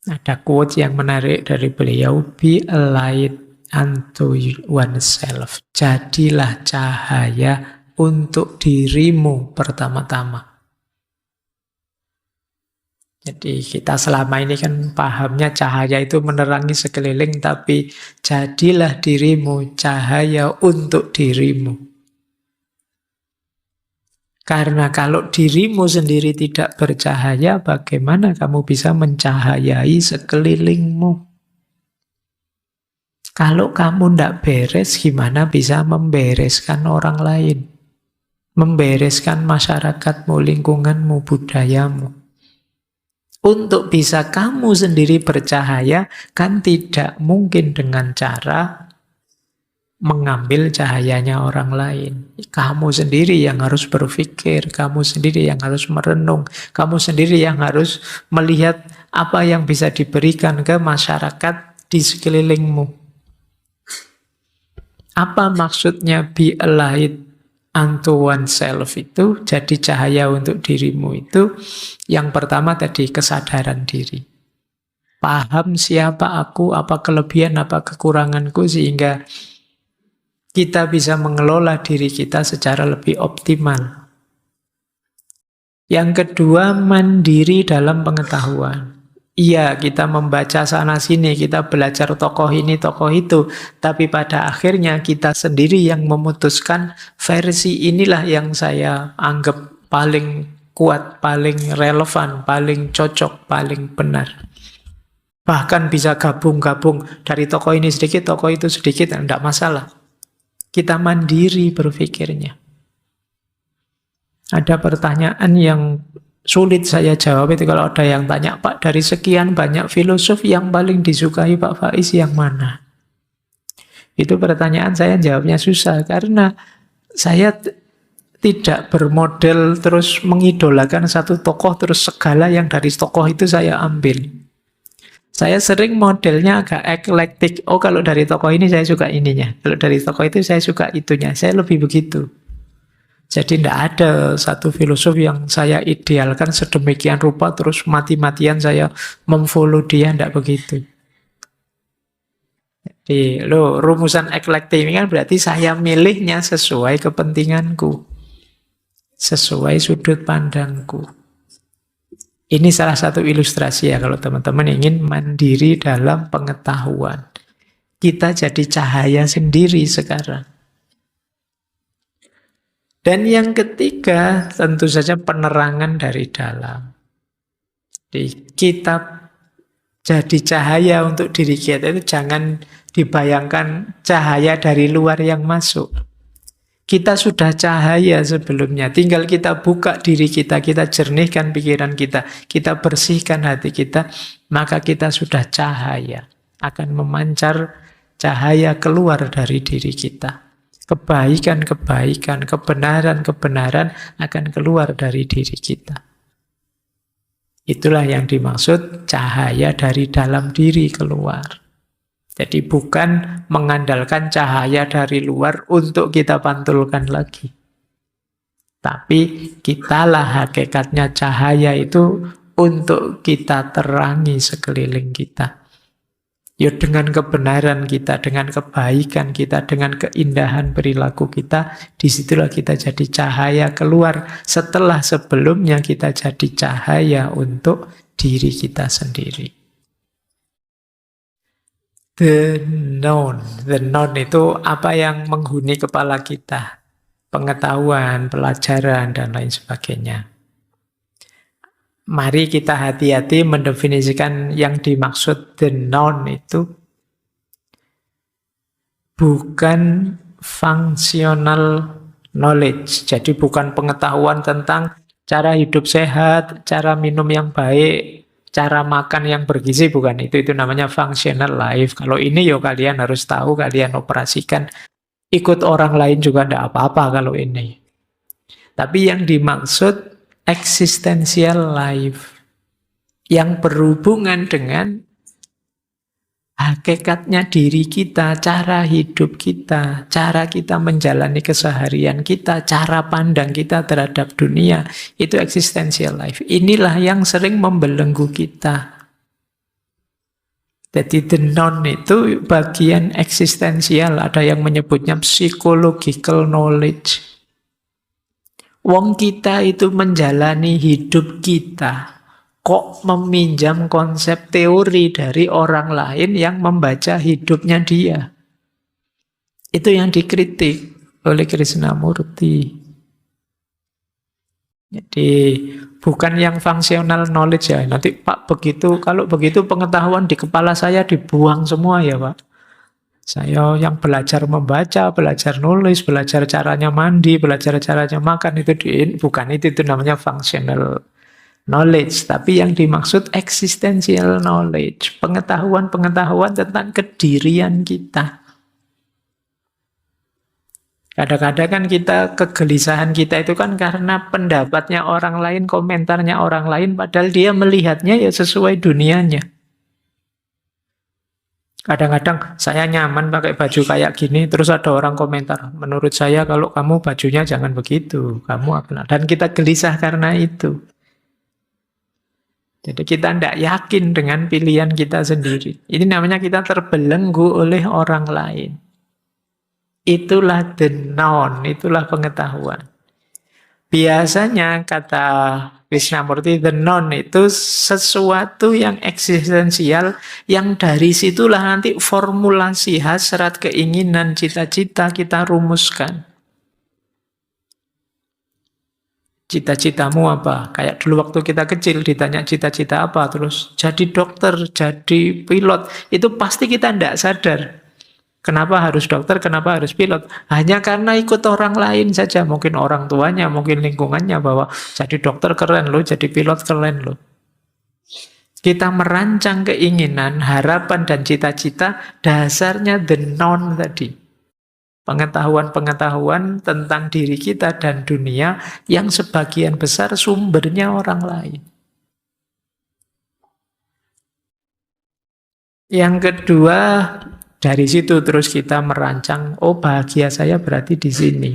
Ada quote yang menarik dari beliau, be a light unto oneself. Jadilah cahaya untuk dirimu pertama-tama. Jadi kita selama ini kan pahamnya cahaya itu menerangi sekeliling, tapi jadilah dirimu cahaya untuk dirimu. Karena kalau dirimu sendiri tidak bercahaya, bagaimana kamu bisa mencahayai sekelilingmu? Kalau kamu tidak beres, gimana bisa membereskan orang lain? Membereskan masyarakatmu, lingkunganmu, budayamu. Untuk bisa kamu sendiri bercahaya, kan tidak mungkin dengan cara mengambil cahayanya orang lain. Kamu sendiri yang harus berpikir, kamu sendiri yang harus merenung, kamu sendiri yang harus melihat apa yang bisa diberikan ke masyarakat di sekelilingmu. Apa maksudnya be a light unto oneself itu, jadi cahaya untuk dirimu itu, yang pertama tadi kesadaran diri. Paham siapa aku, apa kelebihan, apa kekuranganku, sehingga kita bisa mengelola diri kita secara lebih optimal. Yang kedua, mandiri dalam pengetahuan. Iya, kita membaca sana-sini, kita belajar tokoh ini, tokoh itu. Tapi pada akhirnya kita sendiri yang memutuskan versi inilah yang saya anggap paling kuat, paling relevan, paling cocok, paling benar. Bahkan bisa gabung-gabung dari tokoh ini sedikit, tokoh itu sedikit, tidak masalah. Kita mandiri berpikirnya. Ada pertanyaan yang sulit saya jawab itu kalau ada yang tanya, Pak, dari sekian banyak filosof yang paling disukai Pak Faiz yang mana? Itu pertanyaan saya jawabnya susah, karena saya tidak bermodel terus mengidolakan satu tokoh, terus segala yang dari tokoh itu saya ambil. Saya sering modelnya agak eklektik. Oh, kalau dari tokoh ini saya suka ininya. Kalau dari tokoh itu saya suka itunya. Saya lebih begitu. Jadi tidak ada satu filosof yang saya idealkan sedemikian rupa terus mati-matian saya memfollow dia, tidak begitu. Jadi rumusan eklektik ini kan berarti saya milihnya sesuai kepentinganku, sesuai sudut pandangku. Ini salah satu ilustrasi ya kalau teman-teman ingin mandiri dalam pengetahuan. Kita jadi cahaya sendiri sekarang. Dan yang ketiga, tentu saja penerangan dari dalam. Jadi kita jadi cahaya untuk diri kita itu jangan dibayangkan cahaya dari luar yang masuk. Kita sudah cahaya sebelumnya, tinggal kita buka diri kita jernihkan pikiran kita bersihkan hati kita, maka kita sudah cahaya. Akan memancar cahaya keluar dari diri kita. Kebaikan-kebaikan, kebenaran-kebenaran akan keluar dari diri kita. Itulah yang dimaksud cahaya dari dalam diri keluar. Jadi bukan mengandalkan cahaya dari luar untuk kita pantulkan lagi. Tapi kitalah hakikatnya cahaya itu untuk kita terangi sekeliling kita. Ya dengan kebenaran kita, dengan kebaikan kita, dengan keindahan perilaku kita, disitulah kita jadi cahaya keluar setelah sebelumnya kita jadi cahaya untuk diri kita sendiri. The known itu apa yang menghuni kepala kita, pengetahuan, pelajaran, dan lain sebagainya. Mari kita hati-hati mendefinisikan yang dimaksud the known itu bukan functional knowledge. Jadi bukan pengetahuan tentang cara hidup sehat, cara minum yang baik, cara makan yang bergizi, bukan. Itu namanya functional life. Kalau ini ya kalian harus tahu, kalian operasikan. Ikut orang lain juga tidak apa-apa kalau ini. Tapi yang dimaksud existential life yang berhubungan dengan hakikatnya diri kita, cara hidup kita, cara kita menjalani keseharian kita, cara pandang kita terhadap dunia, itu existential life. Inilah yang sering membelenggu kita. Jadi the non itu bagian eksistensial, ada yang menyebutnya psychological knowledge. Wong kita itu menjalani hidup kita, kok meminjam konsep teori dari orang lain yang membaca hidupnya dia. Itu yang dikritik oleh Krishnamurti. Jadi bukan yang functional knowledge ya. Nanti Pak begitu, kalau begitu pengetahuan di kepala saya dibuang semua ya Pak. Saya yang belajar membaca, belajar nulis, belajar caranya mandi, belajar caranya makan, bukan itu namanya functional knowledge. Tapi yang dimaksud existential knowledge, pengetahuan-pengetahuan tentang kedirian kita. Kadang-kadang kan kegelisahan kita itu kan karena pendapatnya orang lain, komentarnya orang lain, padahal dia melihatnya ya sesuai dunianya. Kadang-kadang saya nyaman pakai baju kayak gini, terus ada orang komentar, menurut saya kalau kamu bajunya jangan begitu, kamu apa? Dan kita gelisah karena itu. Jadi kita tidak yakin dengan pilihan kita sendiri. Ini namanya kita terbelenggu oleh orang lain. Itulah the known, itulah pengetahuan. Biasanya kata Krishnamurti, the known itu sesuatu yang eksistensial, yang dari situlah nanti formulasi hasrat, keinginan, cita-cita kita rumuskan. Cita-citamu apa? Kayak dulu waktu kita kecil ditanya cita-cita apa, terus jadi dokter, jadi pilot, itu pasti kita tidak sadar. Kenapa harus dokter, kenapa harus pilot? Hanya karena ikut orang lain saja. Mungkin orang tuanya, mungkin lingkungannya bahwa jadi dokter keren loh, jadi pilot keren loh. Kita merancang keinginan, harapan, dan cita-cita dasarnya the known tadi. Pengetahuan-pengetahuan tentang diri kita dan dunia yang sebagian besar sumbernya orang lain. Yang kedua, dari situ terus kita merancang, oh bahagia saya berarti di sini.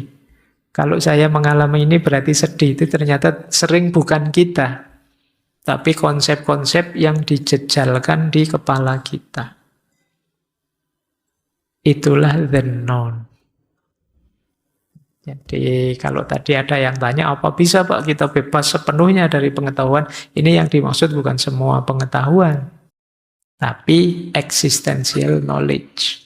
Kalau saya mengalami ini berarti sedih. Itu ternyata sering bukan kita, tapi konsep-konsep yang dijejalkan di kepala kita. Itulah the known. Jadi kalau tadi ada yang tanya, apa bisa Pak kita bebas sepenuhnya dari pengetahuan? Ini yang dimaksud bukan semua pengetahuan, tapi existential knowledge.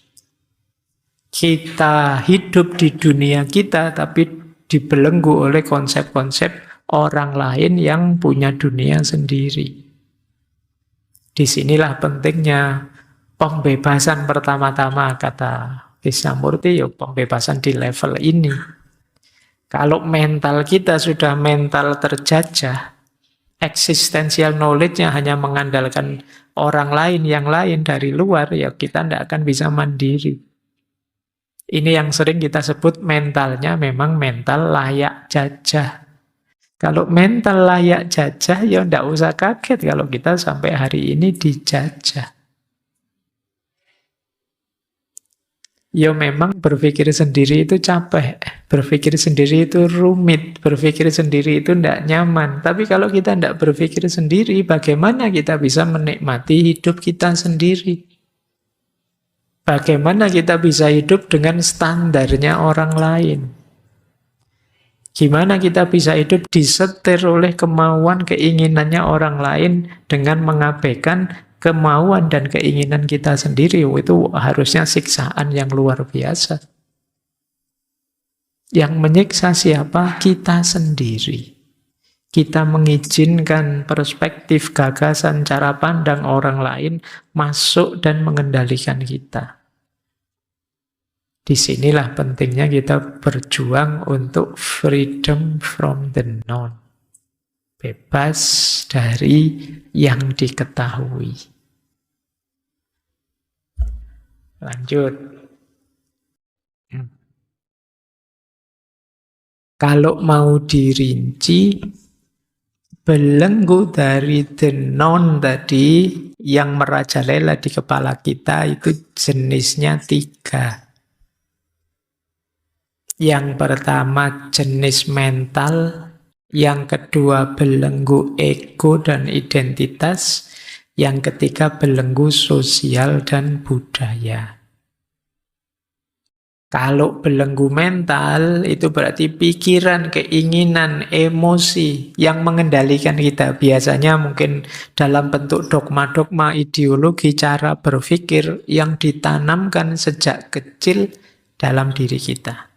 Kita hidup di dunia kita, tapi dibelenggu oleh konsep-konsep orang lain yang punya dunia sendiri. Disinilah pentingnya pembebasan pertama-tama, kata Krishnamurti, ya pembebasan di level ini. Kalau mental kita sudah mental terjajah, existential knowledge-nya hanya mengandalkan orang lain, yang lain dari luar, ya kita tidak akan bisa mandiri. Ini yang sering kita sebut mentalnya memang mental layak jajah. Kalau mental layak jajah, ya tidak usah kaget kalau kita sampai hari ini dijajah. Ya memang berpikir sendiri itu capek, berpikir sendiri itu rumit, berpikir sendiri itu tidak nyaman. Tapi kalau kita tidak berpikir sendiri, bagaimana kita bisa menikmati hidup kita sendiri? Bagaimana kita bisa hidup dengan standarnya orang lain? Gimana kita bisa hidup disetir oleh kemauan, keinginannya orang lain dengan mengabaikan kemauan dan keinginan kita sendiri? Itu harusnya siksaan yang luar biasa. Yang menyiksa siapa? Kita sendiri. Kita mengizinkan perspektif, gagasan, cara pandang orang lain masuk dan mengendalikan kita. Disinilah pentingnya kita berjuang untuk freedom from the known. Bebas dari yang diketahui. Lanjut. Kalau mau dirinci, belenggu dari the known tadi yang merajalela di kepala kita itu jenisnya 3. Yang pertama jenis mental, yang kedua belenggu ego dan identitas, Yang ketiga, belenggu sosial dan budaya. Kalau belenggu mental, itu berarti pikiran, keinginan, emosi yang mengendalikan kita. Biasanya mungkin dalam bentuk dogma-dogma, ideologi, cara berpikir yang ditanamkan sejak kecil dalam diri kita.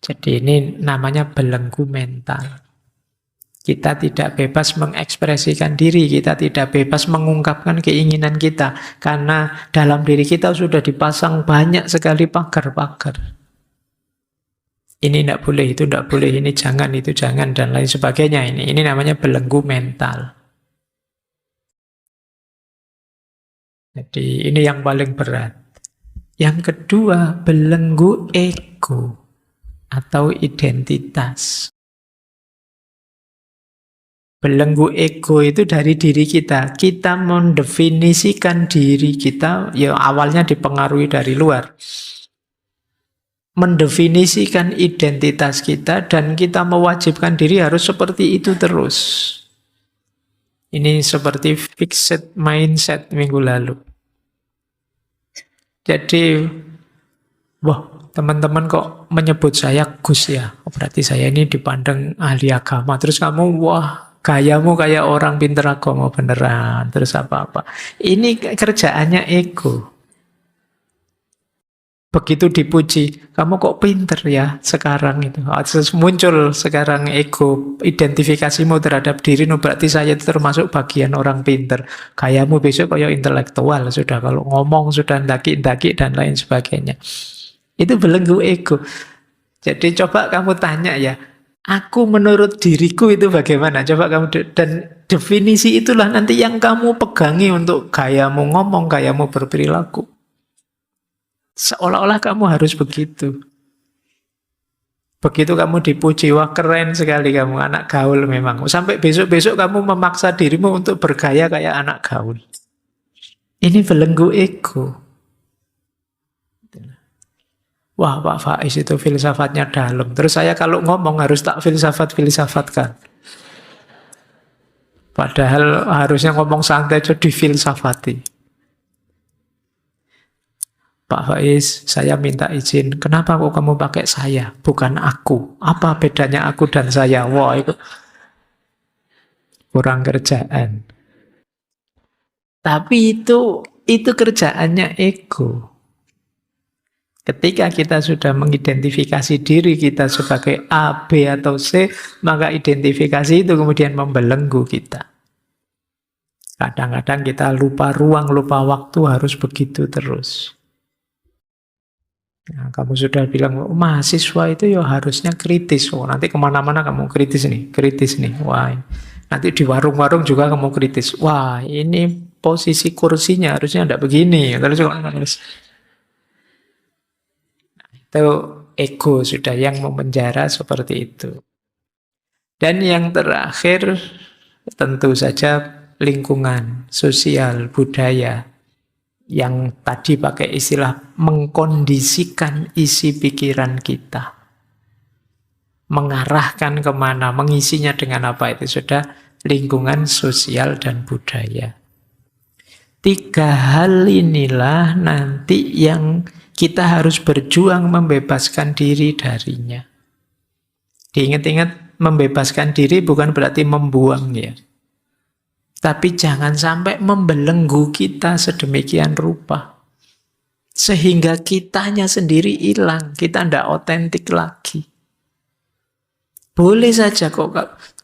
Jadi ini namanya belenggu mental. Kita tidak bebas mengekspresikan diri, kita tidak bebas mengungkapkan keinginan kita. Karena dalam diri kita sudah dipasang banyak sekali pagar-pagar. Ini tidak boleh, itu tidak boleh, ini jangan, itu jangan, dan lain sebagainya. Ini namanya belenggu mental. Jadi ini yang paling berat. Yang kedua, belenggu ego atau identitas. Belenggu ego itu dari diri kita. Kita mendefinisikan diri kita, ya awalnya dipengaruhi dari luar. Mendefinisikan identitas kita dan kita mewajibkan diri harus seperti itu terus. Ini seperti fixed mindset minggu lalu. Jadi, wah, teman-teman kok menyebut saya Gus ya? Berarti saya ini dipandang ahli agama. Terus kamu, wah, gayamu kayak orang pinter agama beneran. Terus apa-apa. Ini kerjaannya ego. Begitu dipuji, kamu kok pinter ya sekarang itu. Terus muncul sekarang ego, identifikasimu terhadap diri, berarti saya itu termasuk bagian orang pinter. Gayamu besok kayak intelektual sudah, kalau ngomong sudah ndaki-ndaki dan lain sebagainya. Itu belenggu ego. Jadi coba kamu tanya ya, aku menurut diriku itu bagaimana? Coba kamu, dan definisi itulah nanti yang kamu pegangi untuk gayamu ngomong, gayamu berperilaku. Seolah-olah kamu harus begitu. Begitu kamu dipuji, wah keren sekali kamu, anak gaul memang. Sampai besok-besok kamu memaksa dirimu untuk bergaya kayak anak gaul. Ini belenggu ego. Wah Pak Faiz itu filsafatnya dalam. Terus saya kalau ngomong harus tak filsafat-filsafatkan. Padahal harusnya ngomong santai aja difilsafati. Pak Faiz, saya minta izin. Kenapa kok kamu pakai saya, bukan aku? Apa bedanya aku dan saya? Wah, itu kurang kerjaan. Tapi itu kerjaannya ego. Ketika kita sudah mengidentifikasi diri kita sebagai A, B, atau C, maka identifikasi itu kemudian membelenggu kita. Kadang-kadang kita lupa ruang, lupa waktu, harus begitu terus. Nah, kamu sudah bilang, oh, mahasiswa itu ya harusnya kritis. Oh, nanti kemana-mana kamu kritis nih. Wah, nanti di warung-warung juga kamu kritis. Wah, ini posisi kursinya harusnya tidak begini. Terus itu ego sudah yang memenjara seperti itu. Dan yang terakhir tentu saja lingkungan, sosial, budaya. Yang tadi pakai istilah mengkondisikan isi pikiran kita. Mengarahkan kemana, mengisinya dengan apa, itu sudah lingkungan, sosial, dan budaya. 3 hal inilah nanti yang kita harus berjuang membebaskan diri darinya. Diingat-ingat, membebaskan diri bukan berarti membuang ya. Tapi jangan sampai membelenggu kita sedemikian rupa. Sehingga kitanya sendiri hilang. Kita tidak otentik lagi. Boleh saja kok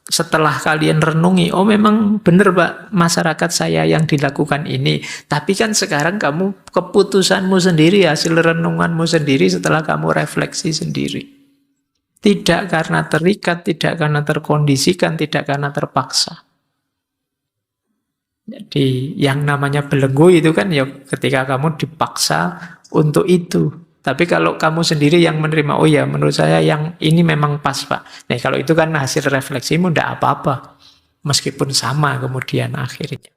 setelah kalian renungi, oh memang benar Pak, masyarakat saya yang dilakukan ini. Tapi kan sekarang kamu keputusanmu sendiri, hasil renunganmu sendiri setelah kamu refleksi sendiri. Tidak karena terikat, tidak karena terkondisikan, tidak karena terpaksa. Jadi yang namanya belenggu itu kan ya ketika kamu dipaksa untuk itu. Tapi kalau kamu sendiri yang menerima, oh ya menurut saya yang ini memang pas Pak. Nah kalau itu kan hasil refleksimu tidak apa-apa. Meskipun sama kemudian akhirnya.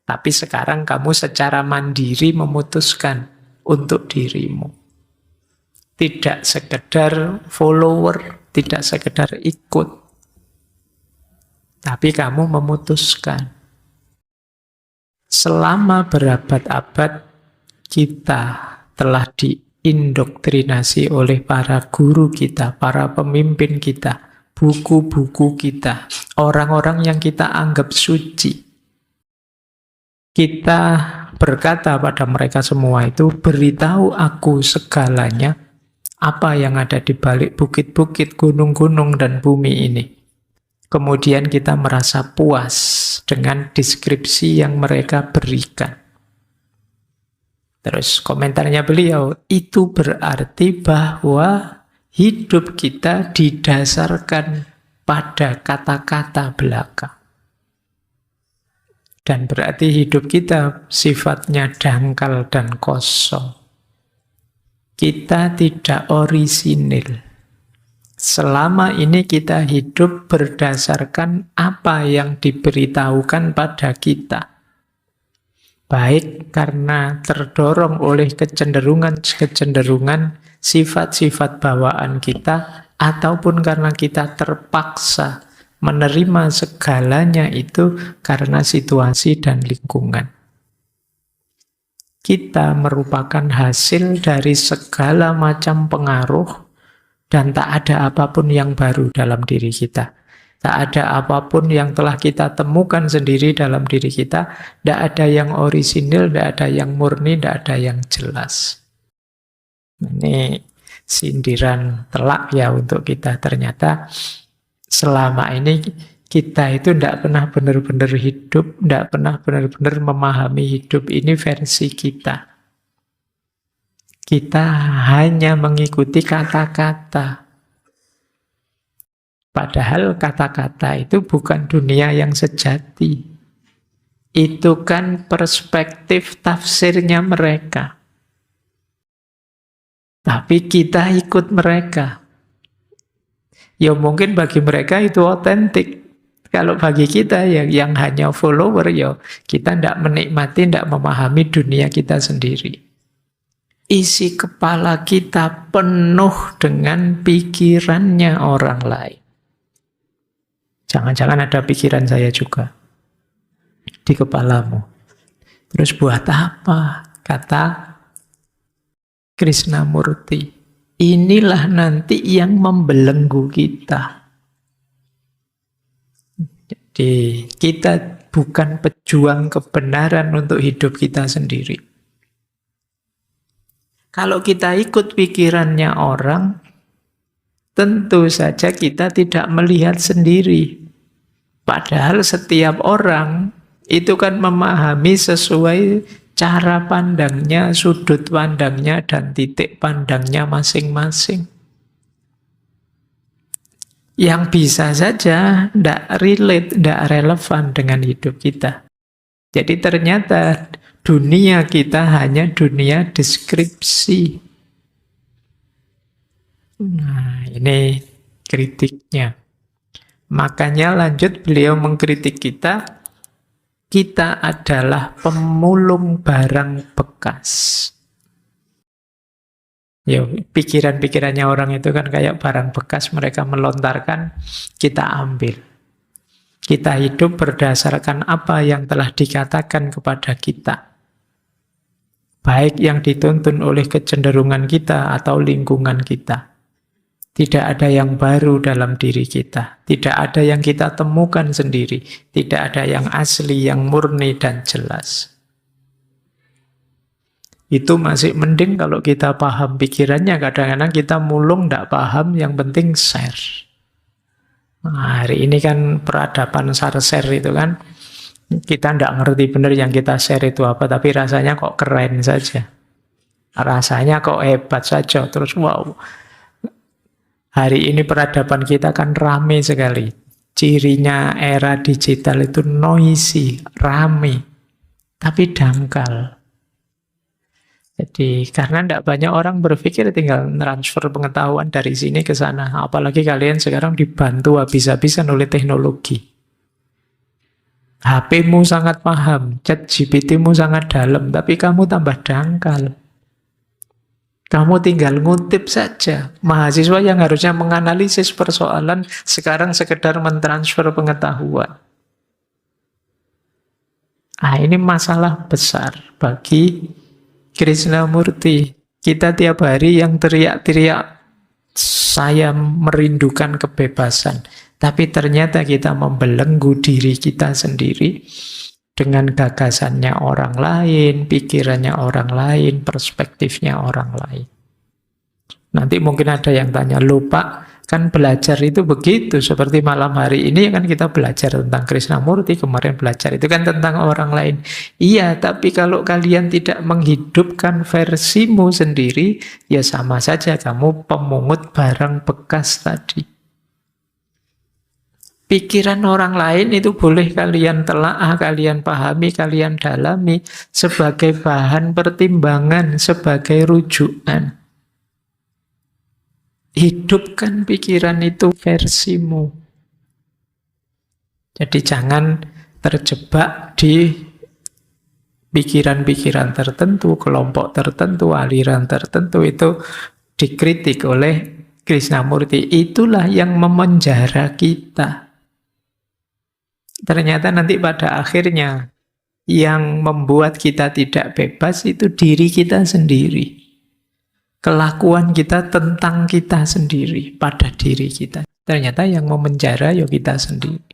Tapi sekarang kamu secara mandiri memutuskan untuk dirimu. Tidak sekedar follower, tidak sekedar ikut. Tapi kamu memutuskan. Selama berabad-abad kita telah diindoktrinasi oleh para guru kita, para pemimpin kita, buku-buku kita, orang-orang yang kita anggap suci. Kita berkata pada mereka semua itu, beritahu aku segalanya, apa yang ada di balik bukit-bukit, gunung-gunung, dan bumi ini. Kemudian kita merasa puas dengan deskripsi yang mereka berikan. Terus komentarnya beliau, itu berarti bahwa hidup kita didasarkan pada kata-kata belaka. Dan berarti hidup kita sifatnya dangkal dan kosong. Kita tidak orisinil. Selama ini kita hidup berdasarkan apa yang diberitahukan pada kita. Baik karena terdorong oleh kecenderungan sifat-sifat bawaan kita, ataupun karena kita terpaksa menerima segalanya itu karena situasi dan lingkungan. Kita merupakan hasil dari segala macam pengaruh, dan tak ada apapun yang baru dalam diri kita. Tak ada apapun yang telah kita temukan sendiri dalam diri kita. Tidak ada yang orisinil, tidak ada yang murni, tidak ada yang jelas. Ini sindiran telak ya untuk kita. Ternyata selama ini kita itu tidak pernah benar-benar hidup, tidak pernah benar-benar memahami hidup ini versi kita. Kita hanya mengikuti kata-kata. Padahal kata-kata itu bukan dunia yang sejati. Itu kan perspektif tafsirnya mereka. Tapi kita ikut mereka. Ya mungkin bagi mereka itu otentik. Kalau bagi kita yang hanya follower, ya kita tidak menikmati, tidak memahami dunia kita sendiri. Isi kepala kita penuh dengan pikirannya orang lain. Jangan-jangan ada pikiran saya juga di kepalamu. Terus buat apa? Kata Krishnamurti, inilah nanti yang membelenggu kita. Jadi kita bukan pejuang kebenaran untuk hidup kita sendiri. Kalau kita ikut pikirannya orang, tentu saja kita tidak melihat sendiri. Padahal setiap orang itu kan memahami sesuai cara pandangnya, sudut pandangnya, dan titik pandangnya masing-masing. Yang bisa saja tidak relate, tidak relevan dengan hidup kita. Jadi ternyata dunia kita hanya dunia deskripsi. Nah, ini kritiknya. Makanya lanjut beliau mengkritik kita adalah pemulung barang bekas. Ya, pikiran-pikirannya orang itu kan kayak barang bekas, mereka melontarkan, kita ambil. Kita hidup berdasarkan apa yang telah dikatakan kepada kita. Baik yang dituntun oleh kecenderungan kita atau lingkungan kita. Tidak ada yang baru dalam diri kita. Tidak ada yang kita temukan sendiri. Tidak ada yang asli, yang murni dan jelas. Itu masih mending kalau kita paham pikirannya. Kadang-kadang kita mulung, tidak paham, yang penting share. Nah, hari ini kan peradaban share itu kan. Kita tidak ngerti benar yang kita share itu apa, tapi rasanya kok keren saja. Rasanya kok hebat saja. Terus wow, hari ini peradaban kita kan rame sekali. Cirinya era digital itu noisy, rame, tapi dangkal. Jadi karena tidak banyak orang berpikir, tinggal transfer pengetahuan dari sini ke sana. Apalagi kalian sekarang dibantu habis-habisan oleh teknologi. HP-mu sangat paham, ChatGPT-mu sangat dalam, tapi kamu tambah dangkal. Kamu tinggal ngutip saja. Mahasiswa yang harusnya menganalisis persoalan, sekarang sekedar mentransfer pengetahuan. Nah, ini masalah besar bagi Krishnamurti. Kita tiap hari yang teriak-teriak, saya merindukan kebebasan. Tapi ternyata kita membelenggu diri kita sendiri dengan gagasannya orang lain, pikirannya orang lain, perspektifnya orang lain. Nanti mungkin ada yang tanya, lupa kan belajar itu begitu. Seperti malam hari ini kan kita belajar tentang Krishnamurti, kemarin belajar itu kan tentang orang lain. Iya, tapi kalau kalian tidak menghidupkan versimu sendiri, ya sama saja kamu pemungut barang bekas tadi. Pikiran orang lain itu boleh kalian telaah, kalian pahami, kalian dalami sebagai bahan pertimbangan, sebagai rujukan. Hidupkan pikiran itu versimu. Jadi jangan terjebak di pikiran-pikiran tertentu, kelompok tertentu, aliran tertentu itu dikritik oleh Krishnamurti. Itulah yang memenjara kita. Ternyata nanti pada akhirnya yang membuat kita tidak bebas itu diri kita sendiri. Kelakuan kita tentang kita sendiri, pada diri kita. Ternyata yang memenjara ya kita sendiri.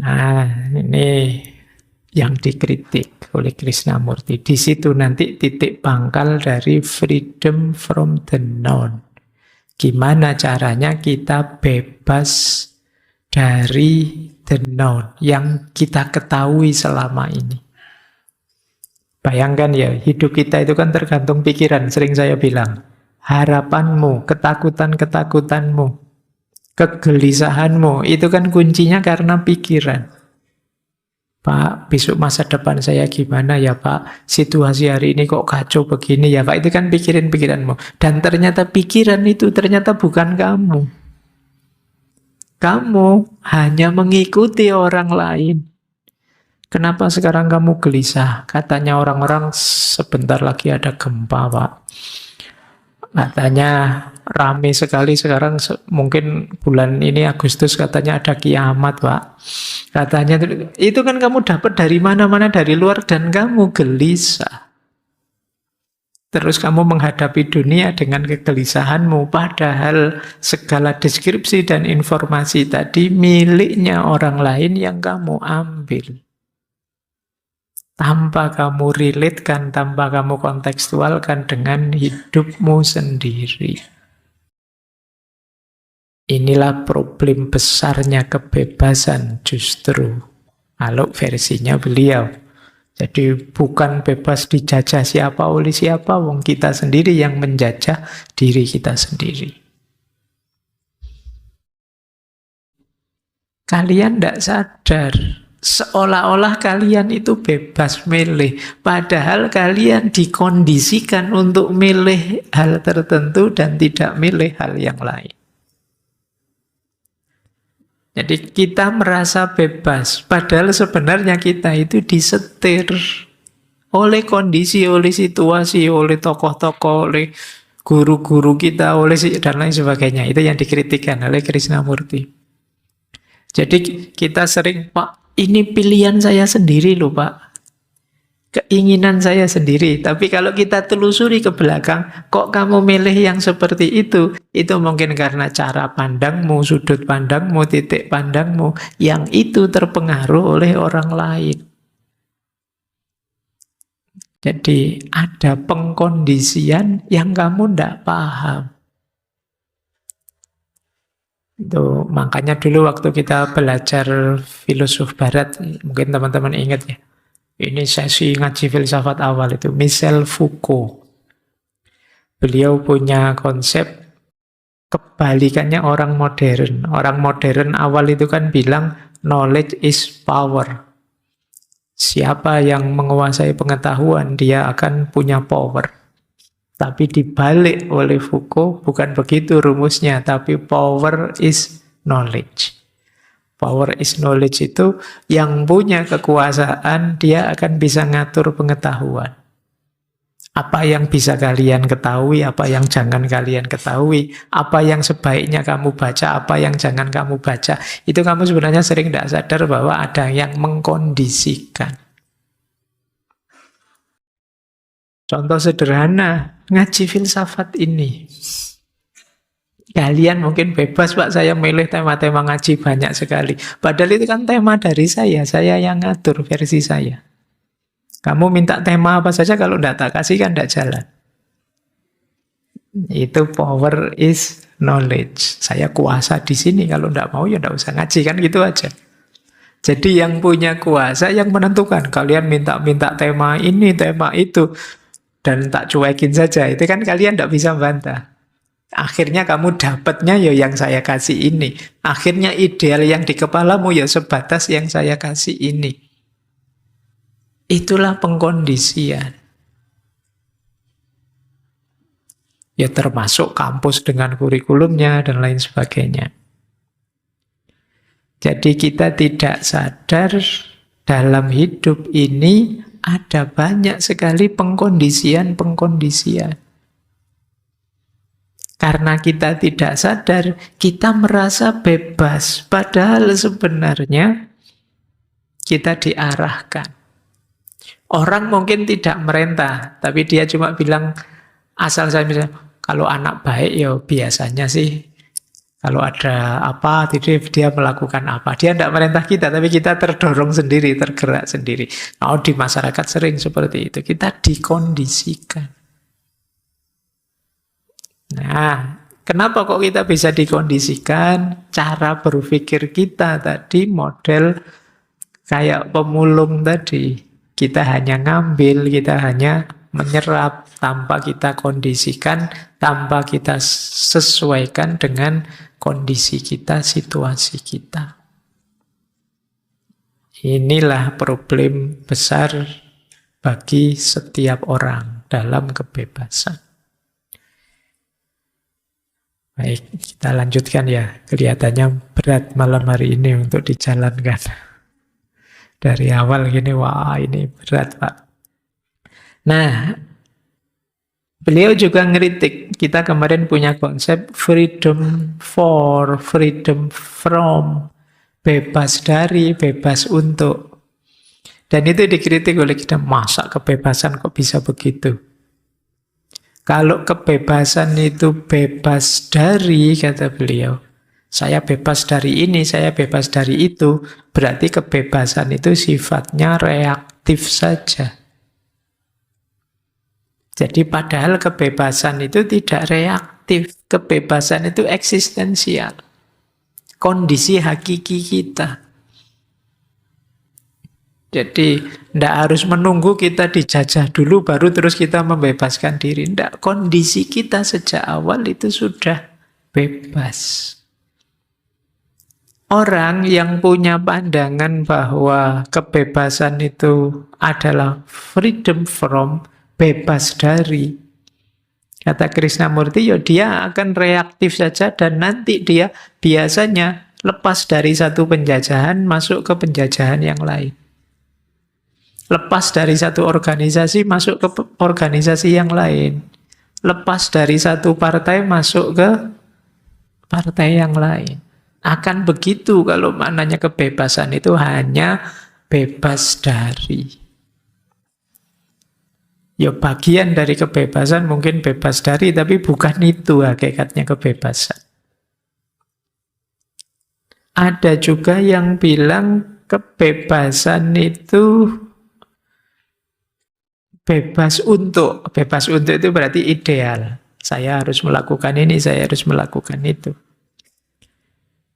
Nah, ini yang dikritik oleh Krishnamurti. Di situ nanti titik pangkal dari freedom from the known. Gimana caranya kita bebas dari the known yang kita ketahui selama ini. Bayangkan ya, hidup kita itu kan tergantung pikiran, sering saya bilang. Harapanmu, ketakutan-ketakutanmu, kegelisahanmu, itu kan kuncinya karena pikiran. Pak, besok masa depan saya gimana ya Pak? Situasi hari ini kok kacau begini ya Pak? Itu kan pikiran-pikiranmu. Dan ternyata pikiran itu ternyata bukan kamu. Kamu hanya mengikuti orang lain. Kenapa sekarang kamu gelisah? Katanya orang-orang sebentar lagi ada gempa, Pak. Katanya rame sekali sekarang, mungkin bulan ini Agustus katanya ada kiamat, Pak. Katanya itu kan kamu dapat dari mana-mana dari luar dan kamu gelisah. Terus kamu menghadapi dunia dengan kegelisahanmu, padahal segala deskripsi dan informasi tadi miliknya orang lain yang kamu ambil. Tanpa kamu relatekan, tanpa kamu kontekstualkan dengan hidupmu sendiri. Inilah problem besarnya kebebasan justru. Kalau versinya beliau. Jadi bukan bebas dijajah siapa oleh siapa, wong kita sendiri yang menjajah diri kita sendiri. Kalian tidak sadar. Seolah-olah kalian itu bebas milih, padahal kalian dikondisikan untuk milih hal tertentu dan tidak milih hal yang lain. Jadi kita merasa bebas, padahal sebenarnya kita itu disetir oleh kondisi, oleh situasi, oleh tokoh-tokoh, oleh guru-guru kita, oleh dan lain sebagainya. Itu yang dikritikkan oleh Krishnamurti. Jadi kita sering, Pak, ini pilihan saya sendiri loh Pak. Keinginan saya sendiri. Tapi kalau kita telusuri ke belakang, kok kamu milih yang seperti itu? Itu mungkin karena cara pandangmu, sudut pandangmu, titik pandangmu. Yang itu terpengaruh oleh orang lain. Jadi ada pengkondisian yang kamu tidak paham. Itu makanya dulu waktu kita belajar filosof barat, mungkin teman-teman ingat ya, ini sesi ngaji filsafat awal itu, Michel Foucault. Beliau punya konsep kebalikannya orang modern. Orang modern awal itu kan bilang knowledge is power. Siapa yang menguasai pengetahuan, dia akan punya power. Tapi dibalik oleh Foucault, bukan begitu rumusnya, tapi power is knowledge. Power is knowledge itu yang punya kekuasaan, dia akan bisa ngatur pengetahuan. Apa yang bisa kalian ketahui, apa yang jangan kalian ketahui, apa yang sebaiknya kamu baca, apa yang jangan kamu baca. Itu kamu sebenarnya sering tidak sadar bahwa ada yang mengkondisikan. Contoh sederhana, ngaji filsafat ini. Kalian mungkin bebas, Pak, saya milih tema-tema ngaji banyak sekali. Padahal itu kan tema dari saya yang ngatur versi saya. Kamu minta tema apa saja, kalau tidak tak kasih kan tidak jalan. Itu power is knowledge. Saya kuasa di sini, kalau tidak mau ya tidak usah ngaji, kan gitu aja. Jadi yang punya kuasa yang menentukan. Kalian minta-minta tema ini, tema itu, dan tak cuekin saja. Itu kan kalian tidak bisa bantah. Akhirnya kamu dapatnya ya yang saya kasih ini. Akhirnya ideal yang di kepalamu ya sebatas yang saya kasih ini. Itulah pengkondisian. Ya termasuk kampus dengan kurikulumnya dan lain sebagainya. Jadi kita tidak sadar dalam hidup ini ada banyak sekali pengkondisian-pengkondisian. Karena kita tidak sadar, kita merasa bebas. Padahal sebenarnya kita diarahkan. Orang mungkin tidak merintah, tapi dia cuma bilang, asal saya misalnya, kalau anak baik ya biasanya sih, kalau ada apa, dia melakukan apa. Dia tidak merintah kita, tapi kita terdorong sendiri, tergerak sendiri. Nah, di masyarakat sering seperti itu. Kita dikondisikan. Nah, kenapa kok kita bisa dikondisikan? Cara berpikir kita tadi, model kayak pemulung tadi. Kita hanya ngambil, kita hanya menyerap tanpa kita kondisikan, tanpa kita sesuaikan dengan kondisi kita, situasi kita. Inilah problem besar bagi setiap orang dalam kebebasan. Baik, kita lanjutkan ya. Kelihatannya berat malam hari ini untuk dijalankan. Dari awal gini, wah ini berat, Pak. Nah, beliau juga ngeritik. Kita kemarin punya konsep freedom for, freedom from. Bebas dari, bebas untuk. Dan itu dikritik oleh kita. Masa kebebasan kok bisa begitu? Kalau kebebasan itu bebas dari, kata beliau, saya bebas dari ini, saya bebas dari itu, berarti kebebasan itu sifatnya reaktif saja. Jadi padahal kebebasan itu tidak reaktif, kebebasan itu eksistensial. Kondisi hakiki kita. Jadi tidak harus menunggu kita dijajah dulu baru terus kita membebaskan diri. Tidak, kondisi kita sejak awal itu sudah bebas. Orang yang punya pandangan bahwa kebebasan itu adalah freedom from, bebas dari, kata Krishnamurti, ya dia akan reaktif saja dan nanti dia biasanya lepas dari satu penjajahan masuk ke penjajahan yang lain. Lepas dari satu organisasi masuk ke organisasi yang lain. Lepas dari satu partai masuk ke partai yang lain. Akan begitu kalau maknanya kebebasan itu hanya bebas dari. Ya bagian dari kebebasan mungkin bebas dari, tapi bukan itu hakikatnya kebebasan. Ada juga yang bilang kebebasan itu bebas untuk. Bebas untuk itu berarti ideal. Saya harus melakukan ini, saya harus melakukan itu.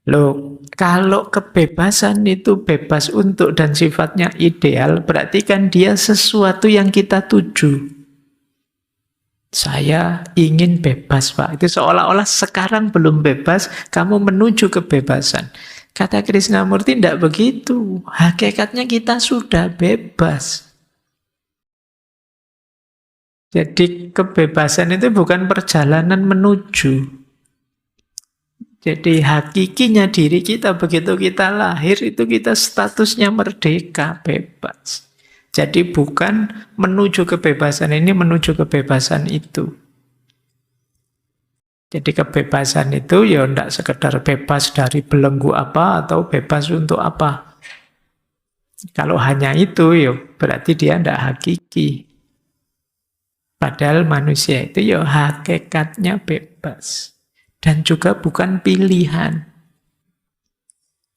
Loh, kalau kebebasan itu bebas untuk dan sifatnya ideal, berarti kan dia sesuatu yang kita tuju. Saya ingin bebas, Pak. Itu seolah-olah sekarang belum bebas, kamu menuju kebebasan. Kata Krishnamurti, tidak begitu. Hakikatnya kita sudah bebas. Jadi kebebasan itu bukan perjalanan menuju. Jadi hakikinya diri kita begitu kita lahir itu kita statusnya merdeka, bebas. Jadi bukan menuju kebebasan ini, menuju kebebasan itu. Jadi kebebasan itu ya tidak sekedar bebas dari belenggu apa atau bebas untuk apa. Kalau hanya itu ya berarti dia tidak hakiki. Padahal manusia itu ya hakikatnya bebas. Dan juga bukan pilihan.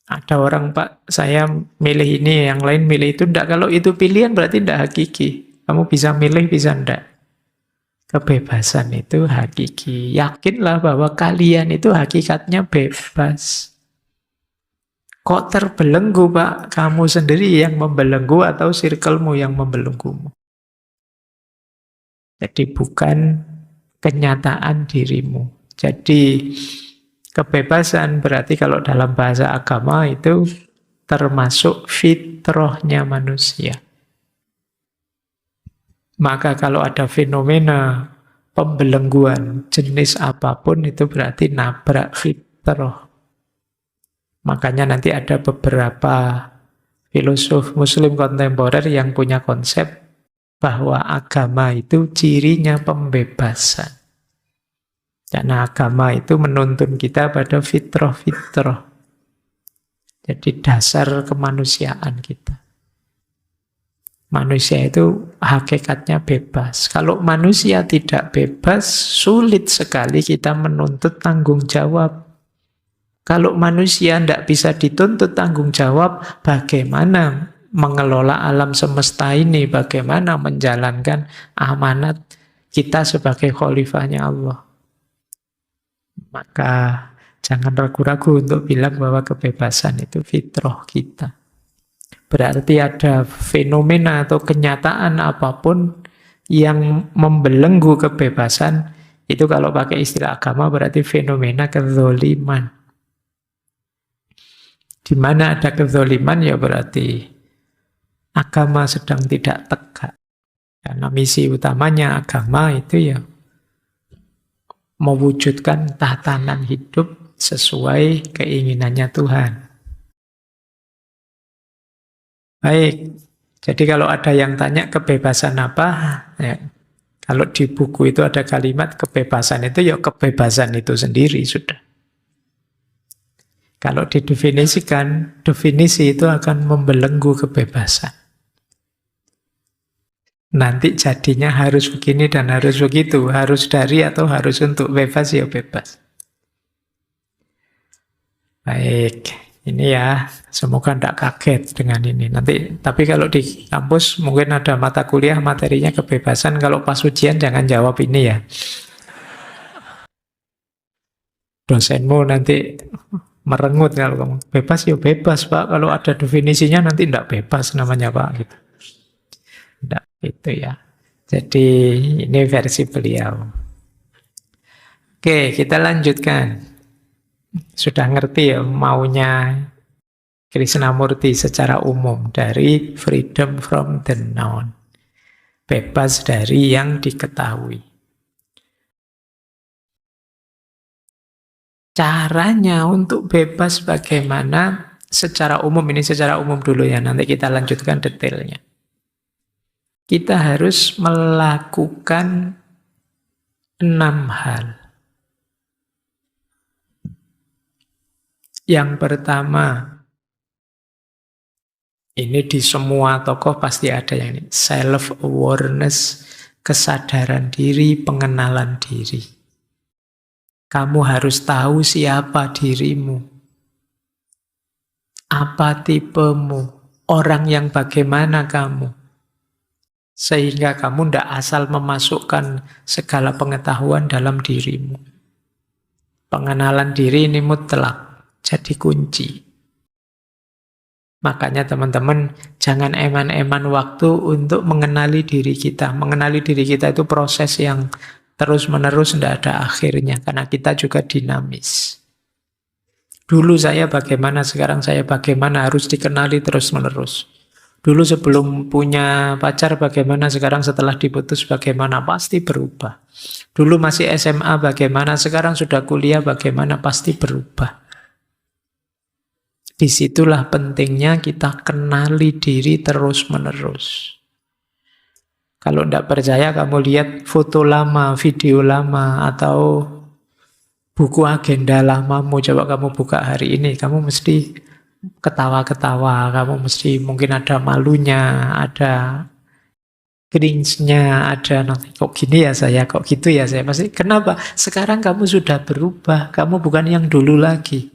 Ada orang, Pak, saya milih ini, yang lain milih itu. Enggak, kalau itu pilihan berarti tidak hakiki. Kamu bisa milih, bisa enggak. Kebebasan itu hakiki. Yakinlah bahwa kalian itu hakikatnya bebas. Kok terbelenggu, Pak? Kamu sendiri yang membelenggu atau circlemu yang membelenggumu. Jadi bukan kenyataan dirimu. Jadi kebebasan berarti kalau dalam bahasa agama itu termasuk fitrahnya manusia. Maka kalau ada fenomena pembelengguan jenis apapun itu berarti nabrak fitrah. Makanya nanti ada beberapa filosof Muslim kontemporer yang punya konsep bahwa agama itu cirinya pembebasan. Karena agama itu menuntun kita pada fitrah-fitrah. Jadi dasar kemanusiaan kita. Manusia itu hakikatnya bebas. Kalau manusia tidak bebas, sulit sekali kita menuntut tanggung jawab. Kalau manusia tidak bisa dituntut tanggung jawab, bagaimana mengelola alam semesta ini? Bagaimana menjalankan amanat kita sebagai khalifahnya Allah? Maka jangan ragu-ragu untuk bilang bahwa kebebasan itu fitrah kita. Berarti ada fenomena atau kenyataan apapun yang membelenggu kebebasan, itu kalau pakai istilah agama berarti fenomena kezoliman. Di mana ada kezoliman ya berarti agama sedang tidak tegak. Karena misi utamanya agama itu ya mewujudkan tatanan hidup sesuai keinginannya Tuhan. Baik, jadi kalau ada yang tanya kebebasan apa, ya, kalau di buku itu ada kalimat kebebasan itu ya kebebasan itu sendiri sudah. Kalau didefinisikan, definisi itu akan membelenggu kebebasan. Nanti jadinya harus begini dan harus begitu, harus dari atau harus untuk, bebas ya bebas. Baik, ini ya, semoga tidak kaget dengan ini. Nanti, tapi kalau di kampus mungkin ada mata kuliah materinya kebebasan, kalau pas ujian jangan jawab ini ya. Dosenmu nanti merengut kalau kamu bebas ya bebas, Pak. Kalau ada definisinya nanti tidak bebas namanya, Pak. Gitu. Tidak, itu ya. Jadi ini versi beliau. Oke, kita lanjutkan. Sudah ngerti ya maunya Krishnamurti secara umum dari freedom from the known. Bebas dari yang diketahui. Caranya untuk bebas bagaimana secara umum, ini secara umum dulu ya, nanti kita lanjutkan detailnya. Kita harus melakukan 6 hal. Yang pertama, ini di semua tokoh pasti ada yang ini, self-awareness, kesadaran diri, pengenalan diri. Kamu harus tahu siapa dirimu, apa tipemu, orang yang bagaimana kamu. Sehingga kamu tidak asal memasukkan segala pengetahuan dalam dirimu. Pengenalan diri ini mutlak, jadi kunci. Makanya teman-teman jangan eman-eman waktu untuk mengenali diri kita. Mengenali diri kita itu proses yang terus-menerus, tidak ada akhirnya, karena kita juga dinamis. Dulu saya bagaimana, sekarang saya bagaimana, harus dikenali terus-menerus. Dulu sebelum punya pacar bagaimana, sekarang setelah diputus bagaimana, pasti berubah. Dulu masih SMA bagaimana, sekarang sudah kuliah bagaimana, pasti berubah. Disitulah pentingnya kita kenali diri terus-menerus. Kalau tidak percaya, kamu lihat foto lama, video lama, atau buku agenda lamamu. Coba kamu buka hari ini, kamu mesti ketawa-ketawa, kamu mesti mungkin ada malunya, ada cringe-nya, ada nanti kok gini ya saya, kok gitu ya saya. Pasti kenapa? Sekarang kamu sudah berubah, kamu bukan yang dulu lagi.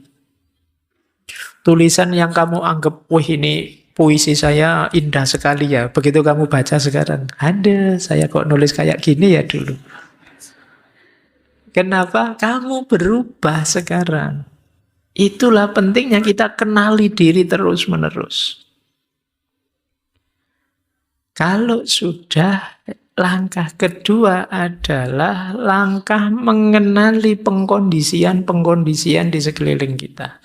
Tulisan yang kamu anggap, wah ini puisi saya indah sekali ya. Begitu kamu baca sekarang, ada saya kok nulis kayak gini ya dulu. Kenapa? Kamu berubah sekarang. Itulah pentingnya kita kenali diri terus-menerus. Kalau sudah, langkah kedua adalah langkah mengenali pengkondisian-pengkondisian di sekeliling kita.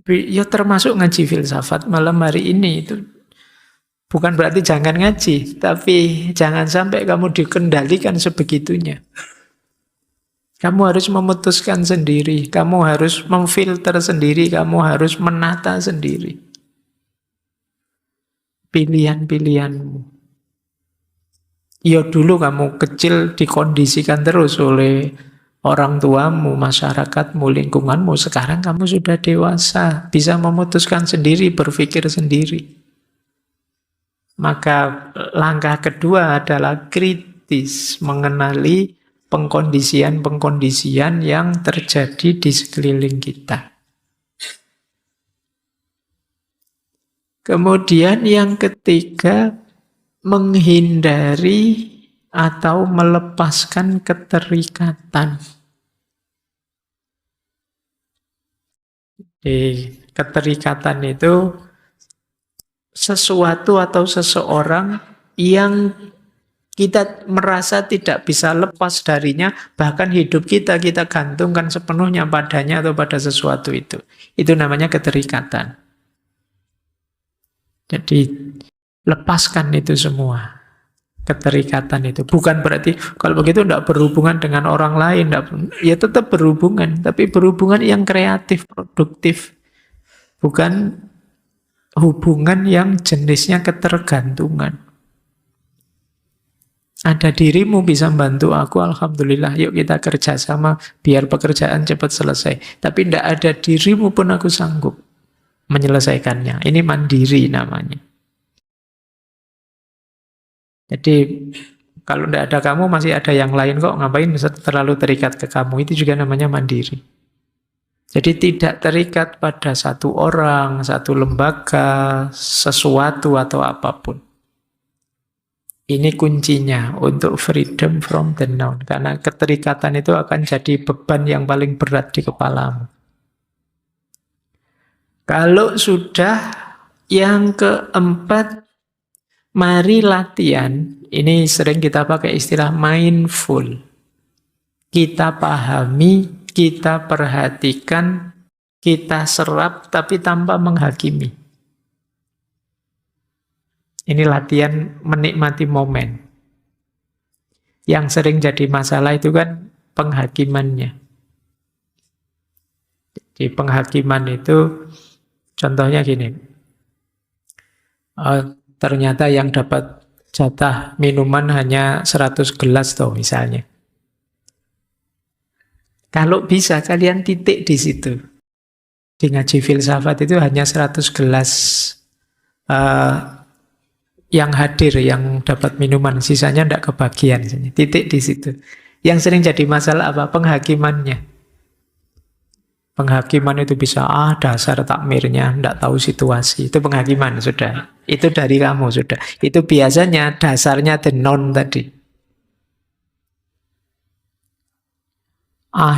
Ya termasuk ngaji filsafat malam hari ini itu bukan berarti jangan ngaji, tapi jangan sampai kamu dikendalikan sebegitunya. Kamu harus memutuskan sendiri, kamu harus memfilter sendiri, kamu harus menata sendiri pilihan-pilihanmu. Ya dulu kamu kecil dikondisikan terus oleh orang tuamu, masyarakatmu, lingkunganmu. Sekarang kamu sudah dewasa, bisa memutuskan sendiri, berpikir sendiri. Maka langkah kedua adalah kritis, mengenali pengkondisian-pengkondisian yang terjadi di sekeliling kita. Kemudian yang ketiga, menghindari atau melepaskan keterikatan. Keterikatan itu sesuatu atau seseorang yang kita merasa tidak bisa lepas darinya, bahkan hidup kita gantungkan sepenuhnya padanya atau pada sesuatu itu. Itu namanya keterikatan. Jadi lepaskan itu semua. Keterikatan itu. Bukan berarti kalau begitu tidak berhubungan dengan orang lain. Ya tetap berhubungan. Tapi berhubungan yang kreatif, produktif. Bukan hubungan yang jenisnya ketergantungan. Ada dirimu bisa membantu aku, alhamdulillah. Yuk kita kerjasama biar pekerjaan cepat selesai. Tapi tidak ada dirimu pun aku sanggup menyelesaikannya. Ini mandiri namanya. Jadi kalau tidak ada kamu masih ada yang lain kok, ngapain bisa terlalu terikat ke kamu, itu juga namanya mandiri. Jadi tidak terikat pada satu orang, satu lembaga, sesuatu atau apapun. Ini kuncinya untuk freedom from the known, karena keterikatan itu akan jadi beban yang paling berat di kepalamu. Kalau sudah, yang keempat, mari latihan. Ini sering kita pakai istilah mindful. Kita pahami, kita perhatikan, kita serap, tapi tanpa menghakimi. Ini latihan menikmati momen. Yang sering jadi masalah itu kan penghakimannya. Di penghakiman itu, contohnya gini, ternyata yang dapat jatah minuman hanya 100 gelas toh misalnya. Kalau bisa kalian titik di situ. Di ngaji filsafat itu hanya 100 gelas yang hadir, yang dapat minuman, sisanya tidak kebagian. Titik di situ. Yang sering jadi masalah apa? Penghakimannya. Penghakiman itu bisa, dasar takmirnya, tidak tahu situasi. Itu penghakiman, sudah. Itu dari kamu, sudah. Itu biasanya dasarnya the known tadi.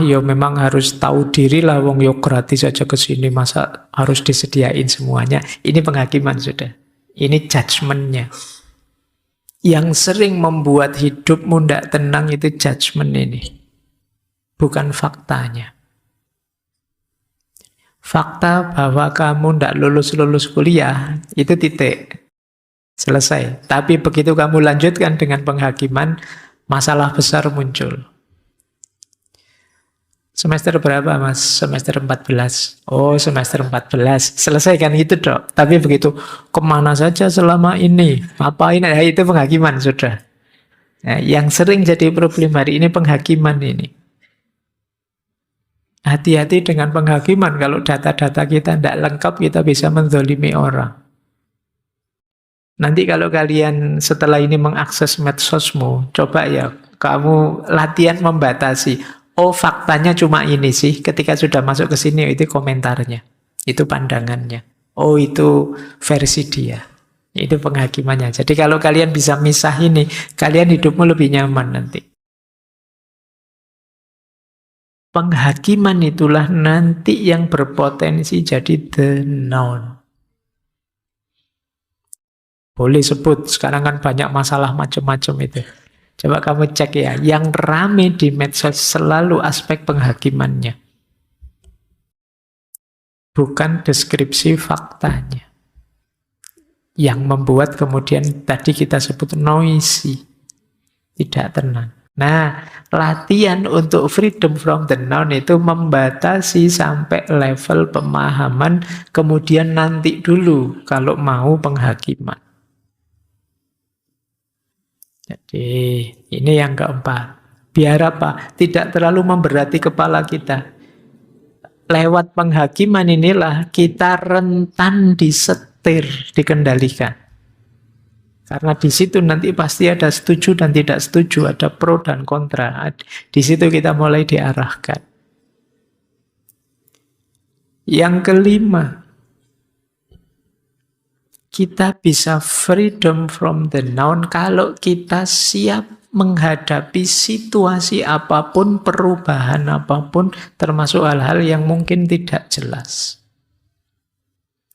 Yo memang harus tahu diri lah, wong yo gratis aja ke sini, masa harus disediain semuanya. Ini penghakiman, sudah. Ini judgment-nya. Yang sering membuat hidupmu tidak tenang itu judgment ini. Bukan faktanya. Fakta bahwa kamu tidak lulus kuliah, itu titik. Selesai. Tapi begitu kamu lanjutkan dengan penghakiman, masalah besar muncul. Semester berapa, Mas? Semester 14. Oh, semester 14. Selesaikan itu, Dok. Tapi begitu, kemana saja selama ini? Ngapain? Ya, itu penghakiman, sudah. Nah, yang sering jadi problem hari ini penghakiman ini. Hati-hati dengan penghakiman. Kalau data-data kita tidak lengkap, kita bisa menzolimi orang. Nanti kalau kalian setelah ini mengakses medsosmu, coba ya, kamu latihan membatasi. Oh, faktanya cuma ini sih. Ketika sudah masuk ke sini, itu komentarnya. Itu pandangannya. Oh, itu versi dia. Itu penghakimannya. Jadi kalau kalian bisa misah ini, kalian hidupmu lebih nyaman nanti. Penghakiman itulah nanti yang berpotensi jadi the noun. Boleh sebut, sekarang kan banyak masalah macam-macam itu. Coba kamu cek ya, yang rame di medsos selalu aspek penghakimannya. Bukan deskripsi faktanya. Yang membuat kemudian tadi kita sebut noisy. Tidak tenang. Nah, latihan untuk freedom from the noun itu membatasi sampai level pemahaman, kemudian nanti dulu kalau mau penghakiman. Jadi ini yang keempat. Biar apa? Tidak terlalu memberati kepala kita. Lewat penghakiman inilah kita rentan disetir, dikendalikan. Karena di situ nanti pasti ada setuju dan tidak setuju, ada pro dan kontra. Di situ kita mulai diarahkan. Yang kelima, kita bisa freedom from the noun kalau kita siap menghadapi situasi apapun, perubahan apapun, termasuk hal-hal yang mungkin tidak jelas.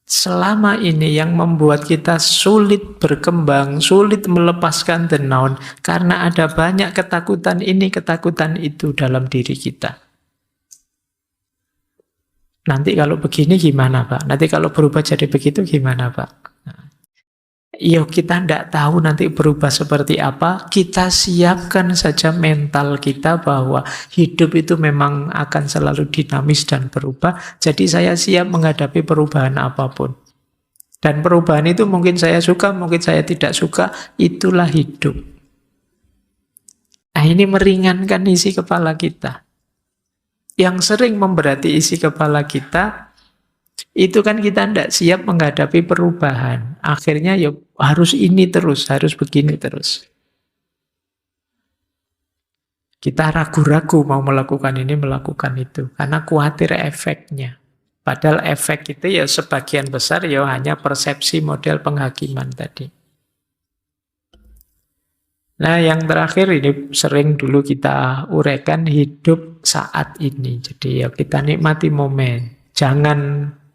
Selama ini yang membuat kita sulit berkembang, sulit melepaskan the noun, karena ada banyak ketakutan ini, ketakutan itu dalam diri kita. Nanti kalau begini gimana, Pak? Nanti kalau berubah jadi begitu gimana, Pak? Yo, kita tidak tahu nanti berubah seperti apa, kita siapkan saja mental kita bahwa hidup itu memang akan selalu dinamis dan berubah, jadi saya siap menghadapi perubahan apapun. Dan perubahan itu mungkin saya suka, mungkin saya tidak suka, itulah hidup. Nah, ini meringankan isi kepala kita. Yang sering memberati isi kepala kita, itu kan kita tidak siap menghadapi perubahan. Akhirnya ya harus ini terus, harus begini terus. Kita ragu-ragu mau melakukan ini, melakukan itu. Karena khawatir efeknya. Padahal efek itu ya sebagian besar ya hanya persepsi model penghakiman tadi. Nah, yang terakhir ini sering dulu kita uraikan, hidup saat ini. Jadi ya kita nikmati momen. Jangan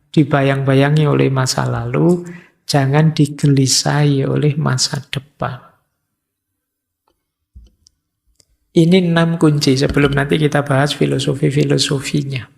dibayang-bayangi oleh masa lalu, jangan digelisahi oleh masa depan. Ini 6 kunci sebelum nanti kita bahas filosofi-filosofinya.